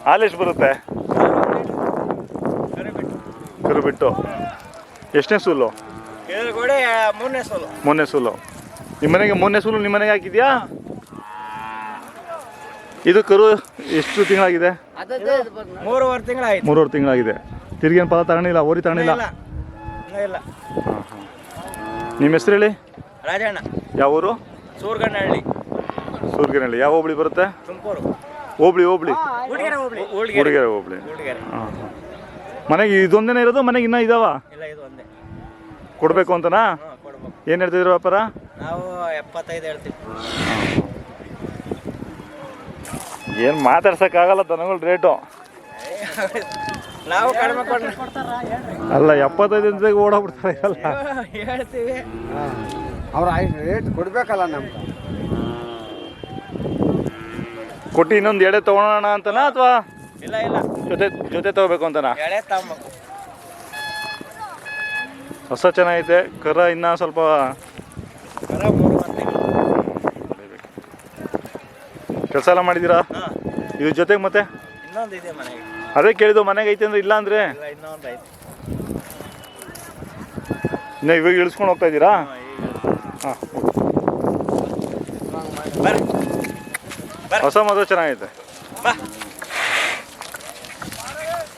ಹಾಲು ಎಷ್ಟು ಬರುತ್ತೆ? ಕರುಬಿಟ್ಟು ಎಷ್ಟನೇ ಸೂಲು? ಮೂರನೇ ಸೂಲು. ನಿಮ್ಮ ಮನೆಗೆ ಮೂರನೇ ಸೂಲು ನಿಮ್ಮ ಮನೆಗೆ ಹಾಕಿದ್ಯಾ? ಇದು ಕರು ಎಷ್ಟು ತಿಂಗಳಾಗಿದೆ? 3.5 ತಿಂಗಳಾಗಿದೆ. ತಿರ್ಗೇನು ಪದ ತಗೊಂಡಿಲ್ಲ, ಓರಿ ತಗೊಂಡಿಲ್ಲ? ನಿಮ್ಮ ಹೆಸರು ಹೇಳಿ? ರಾಜಣ್ಣ. ಯಾವ ಊರು? ಸೂರ್ಗನಹಳ್ಳಿ. ಸೂರ್ಗನಹಳ್ಳಿ ಯಾವ ಹೋಬಳಿ ಬರುತ್ತೆ? ತುಮಕೂರು. ಹೋಬಳಿ ಊಳಿಗೆರೆ ಹೋಬಳಿ. ಹಾಂ. ಮನೆಗೆ ಇದೊಂದೇನೇ ಇರೋದು? ಮನೆಗೆ ಇನ್ನೂ ಇದಾವ? ಇಲ್ಲ, ಇದು ಒಂದೇ. ಕೊಡಬೇಕು ಅಂತನಾ? ಕೊಡ್ಬೇಕು. ಏನು ಹೇಳ್ತಿದ್ರು ವ್ಯಾಪಾರ? ನಾವು 75 ಹೇಳ್ತೀವಿ. ಏನು ಮಾತಾಡ್ಸೋಕ್ಕಾಗಲ್ಲ ದನಗಳ ರೇಟು. ನಾವು ಕಡಿಮೆ ಅಲ್ಲ 75 ಅಂತ ಓಡೋಗ್ಬಿಡ್ತಾರೆ ಅಲ್ಲ ಹೇಳ್ತೀವಿ. ಅವ್ರ ರೇಟ್ ಕೊಡ್ಬೇಕಲ್ಲ ನಮ್ಗೆ. ಕೊಟ್ಟು ಇನ್ನೊಂದು ಎಡೆ ತೊಗೊಳೋಣ ಅಂತನಾ ಅಥವಾ ಇಲ್ಲ ಜೊತೆ ತಗೋಬೇಕು ಅಂತನಾ? ಎಳೆ ತಗೊಂಬೇಕು. ಹೊಸ ಚೆನ್ನಾಗೈತೆ ಕರ. ಇನ್ನೂ ಸ್ವಲ್ಪ ಕೆಲಸ ಎಲ್ಲ ಮಾಡಿದ್ದೀರಾ? ಇದ್ರ ಜೊತೆಗೆ ಮತ್ತೆ ಇನ್ನೊಂದು ಇದೆ ಮನೆಗೆ. ಅದೇ ಕೇಳಿದ್ದು, ಮನೆಗೆ ಐತೆ ಅಂದ್ರೆ ಇಲ್ಲ ಅಂದರೆ? ಇನ್ನೊಂದು ಐತೆ. ಇನ್ನು ಇವಾಗ ಇಳಿಸ್ಕೊಂಡು ಹೋಗ್ತಾ ಇದ್ದೀರಾ? ಹಾಂ. ಬರ್ರಿ. ಹೊಸ ಮದುವೆ ಚೆನ್ನಾಗೈತೆ. ಬಾ.